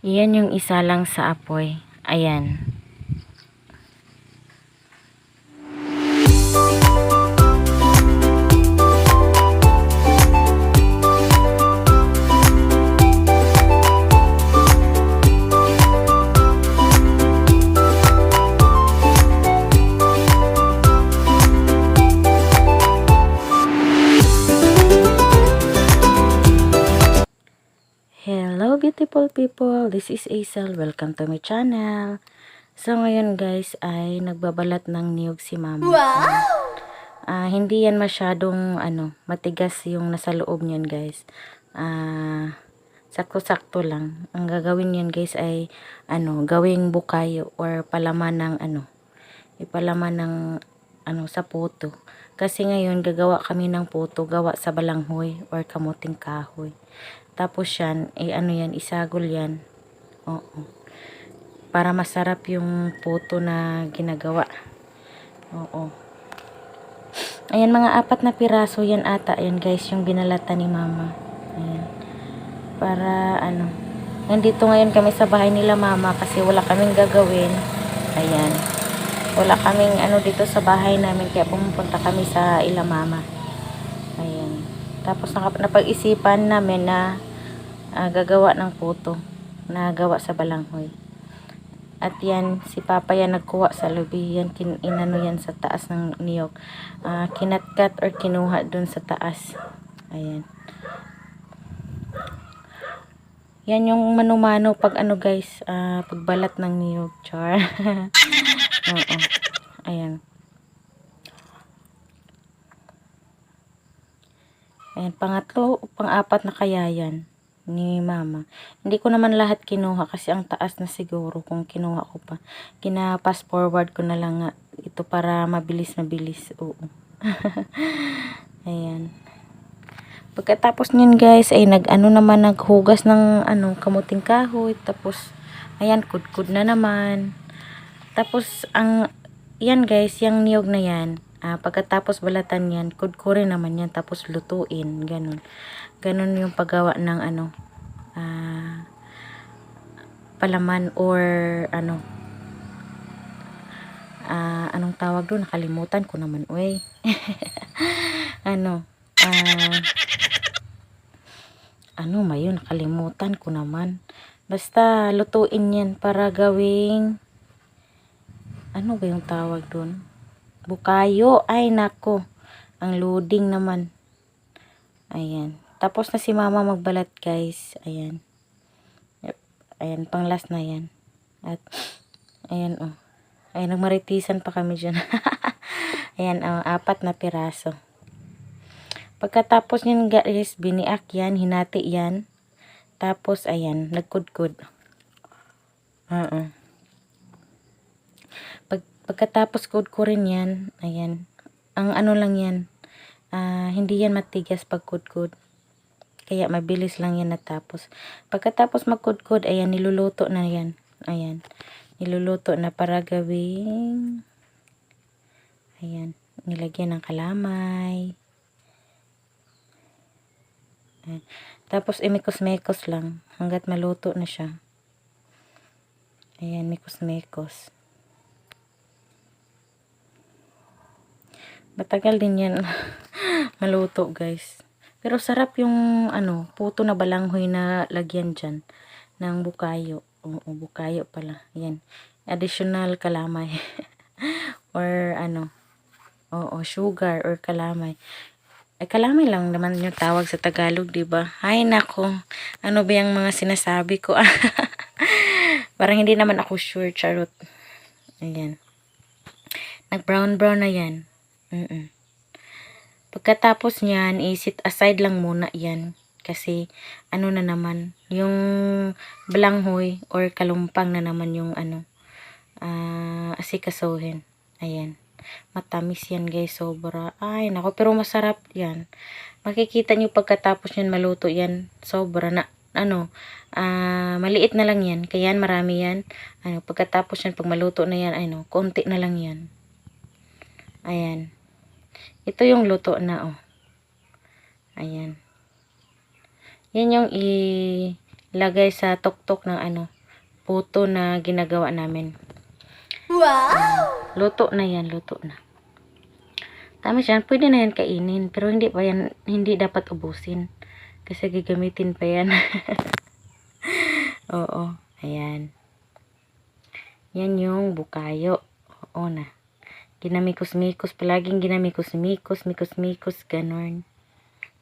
Yan yung isa lang sa apoy. Ayan. Hello beautiful people, this is Aisel. Welcome to my channel. So ngayon guys ay nagbabalat ng niyog si mama. Wow! Hindi yan masyadong matigas yung nasa loob niyan guys. Sakto-sakto lang. Ang gagawin niyan guys ay gawing bukayo or palaman ng ipalaman ng sa puto. Kasi ngayon gagawa kami ng puto gawa sa balanghoy or kamuting kahoy. Tapos yan, yan, isagol yan. Oo. Para masarap yung puto na ginagawa. Oo. Ayan, mga 4 na piraso yan ata. Ayan guys, yung binalata ni mama. Ayan. Para nandito ngayon kami sa bahay nila mama kasi wala kaming gagawin. Ayan. Wala kaming dito sa bahay namin kaya pumupunta kami sa ila mama. Ayan. Tapos napag-isipan namin na gagawa ng puto na gawa sa balanghoy. At yan, si papa yan nagkuha sa lubi. Yan, inano yan sa taas ng niyog. Kinatkat or kinuha dun sa taas. Ayan. Yan yung mano-mano pag guys, pagbalat ng niyog. Char. Oo. Ayan. Ayan, pang-4 na kaya yan ni mama. Hindi ko naman lahat kinuha kasi ang taas na siguro kung kinuha ko pa. Kina-pass forward ko na lang nga ito para mabilis. Oo. Ayan. Pagkatapos niyan guys ay naghugas ng kamuting kahoy. Tapos ayan, kudkud na naman. Tapos yan guys, yung niyog na yan. Pagkatapos balatan yan, kudkurin naman yan. Tapos lutuin. Ganun. Ganun yung paggawa ng palaman or anong tawag doon, nakalimutan ko naman uy. Mayon, nakalimutan ko naman. Basta lutuin yan para gawing ba yung tawag doon, bukayo. Ay nako, ang loading naman. Ayan, tapos na si mama magbalat guys. Ayan. Ayan, pang last na yan. At ayan ayan, nagmaritisan pa kami dyan. Ayan, 4 na piraso. Pagkatapos nyan guys, biniak yan, hinati yan. Tapos ayan, nagkudkud. Pagkatapos kudkurin yan, ayan, ang lang yan, hindi yan matigas pag kudkud. Kaya mabilis lang yan natapos. Pagkatapos magkudkud, ayan, niluluto na yan. Ayan, niluluto na para gawing ayan, nilagyan ng kalamay. Ayan. Tapos imikos-mekos lang hanggat maluto na siya. Ayan, mikos-mekos. Matagal din yan maluto guys. Pero sarap yung puto na balanghoy na lagyan dyan ng bukayo. Oo, bukayo pala. Ayan. Additional kalamay. Or sugar or kalamay. Ay, kalamay lang naman yung tawag sa Tagalog, diba? Ay, nako. Ano ba yung mga sinasabi ko? Parang hindi naman ako sure, charot. Ayan. Nag-brown-brown na yan. Pagkatapos niyan, isit aside lang muna yan. Kasi, na naman, yung balanghoy or kalumpang na naman yung asikasuhin. Ayan. Matamis yan guys, sobra. Ay, nako, pero masarap yan. Makikita nyo pagkatapos yan maluto yan, sobra na, maliit na lang yan. Kaya marami yan. Pagkatapos yan, pag maluto na yan, konti na lang yan. Ayan. Ito yung luto na, Ayan. Yan yung ilagay sa tuktok ng puto na ginagawa namin. Wow! Luto na yan, luto na. Tama siya, pwede na yan kainin, pero hindi dapat ubusin. Kasi gagamitin pa yan. Oo, ayan. Yan yung bukayo. Oo na. Ginamikos-mikos, palaging ginamikos-mikos, mikos-mikos, ganon.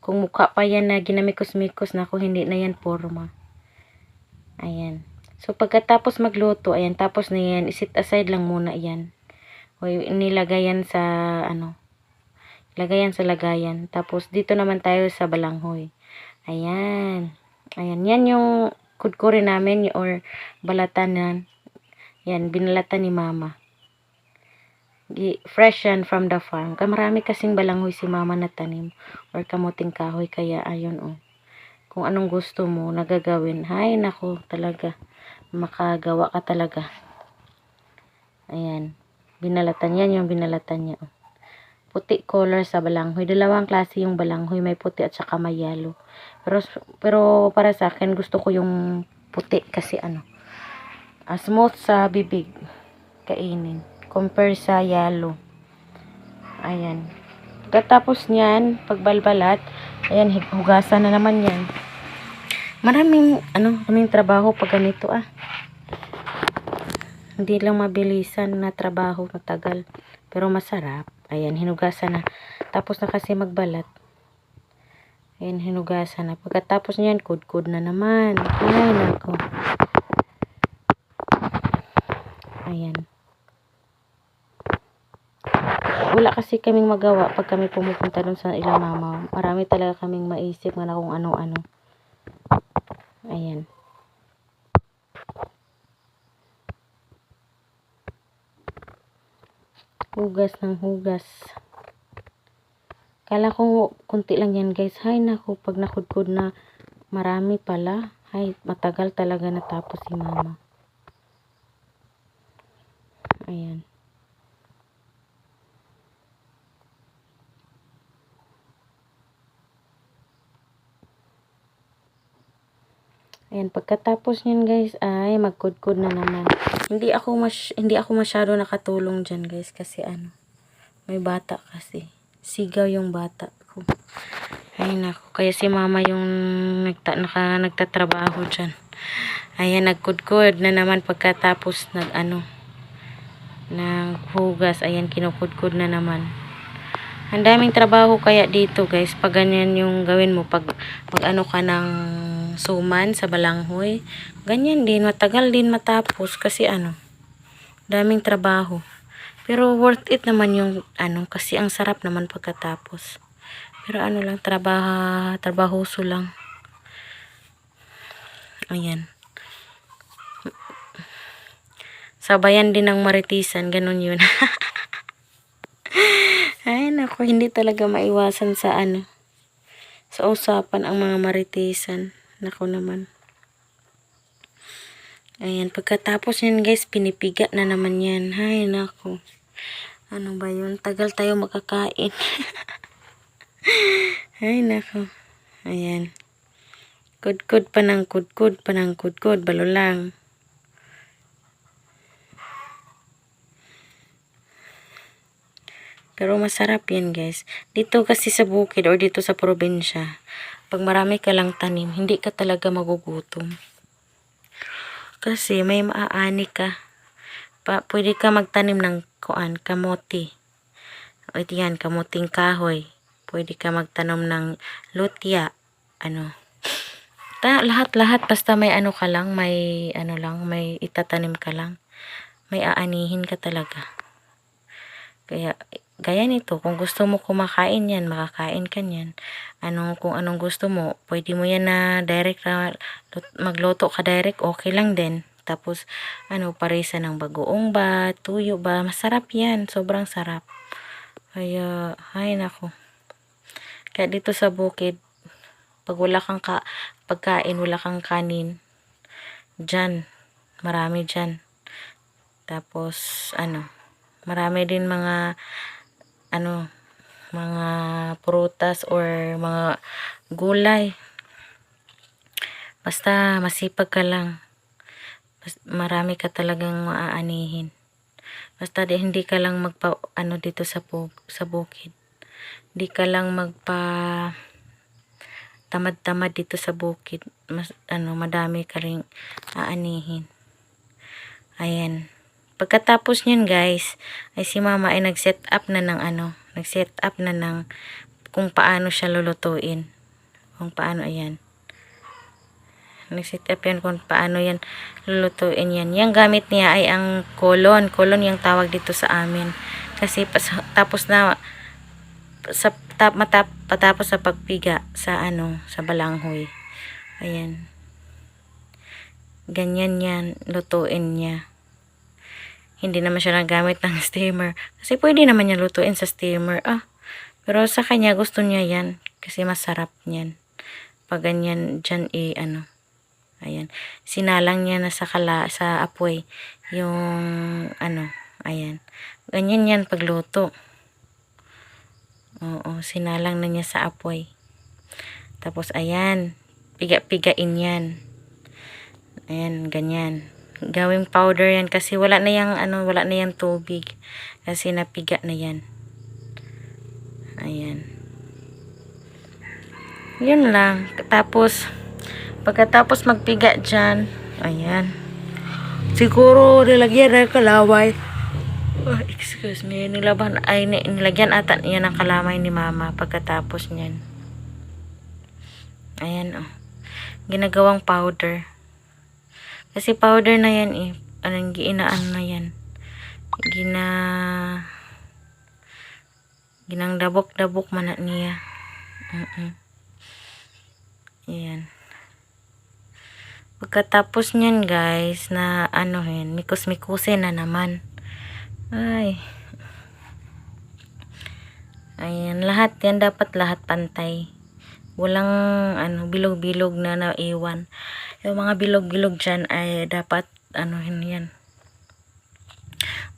Kung mukha pa yan na ginamikos-mikos, naku, hindi na yan forma. Ayan. So, pagkatapos magluto, ayan, tapos na yan, isit aside lang muna yan. O, nilagay yan sa, lagayan sa lagayan. Tapos, dito naman tayo sa balanghoy. Ayan. Ayan, yan yung kudkurin namin, or balatan yan. Yan, binalatan ni mama. Fresh yan from the farm. Marami kasing balanghoy si mama na tanim or kamuting kahoy, kaya ayun kung anong gusto mo nagagawin. Hay nako, talaga makagawa ka talaga. Ayan, binalatan yan, yung binalatan niya puti color sa balanghoy. Dalawang klase yung balanghoy, may puti at saka may yellow. Pero para sa akin gusto ko yung puti kasi smooth sa bibig kainin compare sa yellow. Ayan. Pagkatapos niyan, pagbalbalat, ayan, hugasan na naman yan. Maraming trabaho pag ganito Hindi lang mabilisan na trabaho, matagal. Pero masarap. Ayan, hinugasan na. Tapos na kasi magbalat. Ayan, hinugasan na. Pagkatapos niyan, kudkud na naman. Ay, nako. Ayan. Wala kasi kaming magawa pag kami pumupunta dun sa ilang mama. Marami talaga kaming maisip na kung ano-ano. Ayan. Hugas ng hugas. Kala ko kunti lang yan guys. Hay naku, pag nakudkod na marami pala. Hay, matagal talaga natapos si mama. Ayan. Ayan, pagkatapos niyan guys ay magkudkod na naman. Hindi ako masyado nakatulong diyan guys kasi may bata kasi. Sigaw yung bata ko. Ay nako, kaya si mama yung nagtatrabaho diyan. Ayan, nagkudkod na naman pagkatapos ng hugas. Ayan, kinukudkod na naman. Ang daming trabaho kaya dito guys, pag ganyan yung gawin mo, pag ka ng suman sa balanghoy, ganyan din, matagal din matapos kasi daming trabaho. Pero worth it naman yung kasi ang sarap naman pagkatapos. Pero lang, trabahoso lang. Ayan. Sabayan din ng maritisan, ganun yun. Ay, naku, hindi talaga maiwasan sa sa usapan ang mga maritisan. Naku naman. Ayan, pagkatapos yan guys, pinipiga na naman yan. Ay, naku. Ano ba yun? Tagal tayo makakain. Ay, naku. Ayan. Kudkud pa ng kudkud, balo lang. Pero masarap yan guys. Dito kasi sa bukid or dito sa probinsya, pag marami ka lang tanim, hindi ka talaga magugutom. Kasi may maaani ka. Pwede ka magtanim ng kamote. O yan, kamuting kahoy. Pwede ka magtanim ng lutya. Lahat-lahat basta may ka lang, may may itatanim ka lang. May aanihin ka talaga. Kaya gaya nito, kung gusto mo kumakain yan, makakain ka yan. Kung anong gusto mo, pwede mo yan na direct magluto ka direct, okay lang din. Tapos, parisa ng bagoong ba, tuyo ba, masarap yan, sobrang sarap. Kaya, ay nako. Kaya dito sa bukid, pag wala kang pagkain, wala kang kanin, dyan, marami dyan. Tapos, marami din mga prutas or mga gulay. Basta masipag ka lang. Marami ka talagang maaanihin. Basta hindi ka lang dito sa bukid. Hindi ka lang tamad-tamad dito sa bukid. Madami ka ring aanihin. Ayan. Pagkatapos niyan guys, ay si mama ay nag-set up na ng kung paano siya lulutuin. Kung paano, ayan. Nag-set up yan kung paano yan lulutuin yan. Yung gamit niya ay ang kolon. Kolon yung tawag dito sa amin. Kasi tapos na patapos sa pagpiga sa sa balanghoy. Ayan. Ganyan yan lutuin niya. Hindi naman siya nagamit ng steamer. Kasi pwede naman niya lutuin sa steamer. Pero sa kanya gusto niya yan. Kasi masarap niyan. Pag ganyan dyan ayan. Sinalang niya na sa apoy. Yung ayan. Ganyan yan pagluto. Oo, sinalang na niya sa apoy. Tapos ayan. Piga-pigain yan. Ayan, ganyan. Gawing powder yan kasi wala na yung tubig. Kasi napiga na yan. Ayan. Yun lang. Pagkatapos magpiga dyan, ayan. Siguro nilagyan ng kalaway. Excuse me. Nilagyan ata niya ng kalamay ni mama pagkatapos niyan. Ayan ginagawang powder. Kasi powder na yan ginaan na yan. Ginang dabok-dabok man na niya. Ayan. Pagkatapos niyan guys na mikos-mikusin na naman. Ay. Ayan, lahat yan dapat lahat pantay. Walang bilog-bilog na naiwan. Yung mga bilog-bilog dyan ay dapat yan.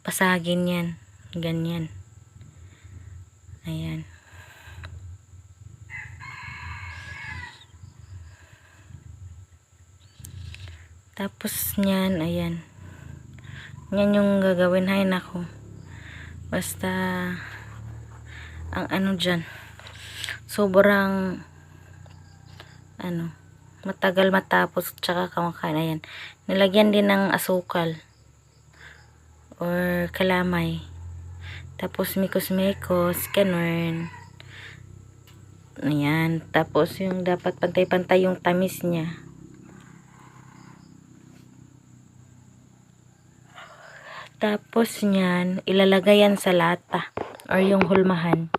Pasagin yan. Ganyan. Ayan. Tapos niyan, ayan. Yan yung gagawin. Hay nako. Basta ang dyan. Sobrang matagal matapos tsaka kamakain. Ayan. Nilagyan din ng asukal or kalamay. Tapos mikos-mikos, ganun. Ayan. Tapos yung dapat pantay-pantay yung tamis niya. Tapos niyan, ilalagay yan sa lata or yung hulmahan.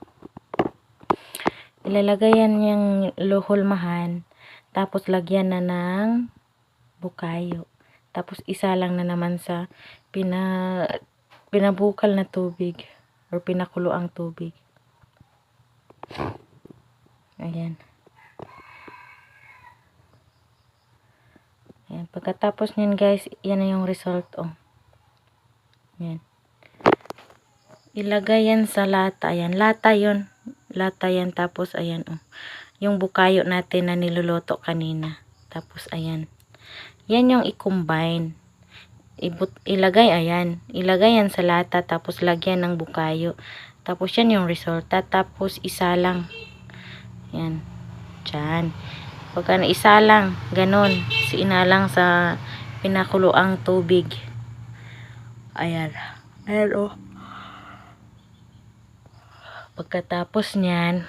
Ilalagay yan yung hulmahan. Tapos lagyan na ng bukayo. Tapos isa lang na naman sa pinabukal na tubig or pinakuloang tubig. Ayan. Ayan. Pagkatapos niyan guys, yan na yung result. Ayan. Ilagay yan sa lata. Ayan. Lata yon. Lata yan. Tapos ayan yung bukayo natin na niluluto kanina. Tapos ayan. Yan yung i-combine. Ilagay yan sa lata. Tapos lagyan ng bukayo. Tapos yan yung resulta. Tapos isa lang. Ayan. Diyan. Pagka isa lang. Ganon. Sinalang sa pinakuloang tubig. Ayan. Ayan Pagkatapos niyan,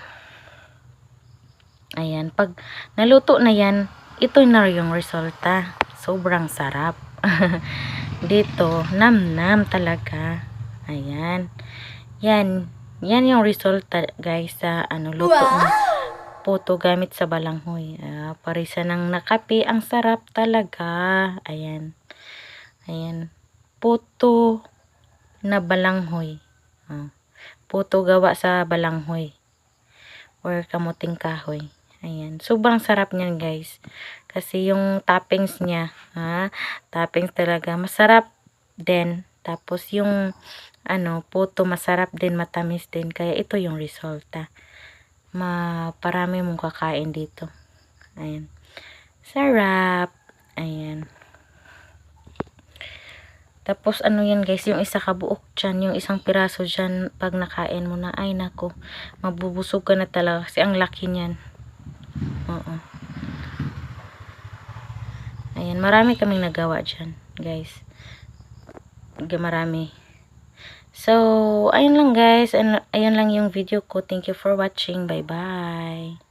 ayan, pag naluto na yan, ito na yung resulta. Sobrang sarap. Dito, nam-nam talaga. Ayan. Yan yung resulta guys sa luto ng puto gamit sa balanghoy. Parisa ng nakape, ang sarap talaga. Ayan. Ayan. Puto na balanghoy. Puto gawa sa balanghoy or kamuting kahoy. Ayan. Sobrang sarap niyan guys. Kasi yung toppings niya, toppings talaga masarap din. Tapos yung puto masarap din, matamis din. Kaya ito yung resulta. Parami mong kakain dito. Ayan. Sarap. Ayan. Tapos ano yan guys, yung isa kabuok dyan, yung isang piraso dyan, pag nakain mo na, ay nako, mabubusog ka na talaga kasi ang laki niyan. Oo. Ayan, marami kaming nagawa dyan guys. Marami. So, ayun lang guys, ayun lang yung video ko. Thank you for watching. Bye bye.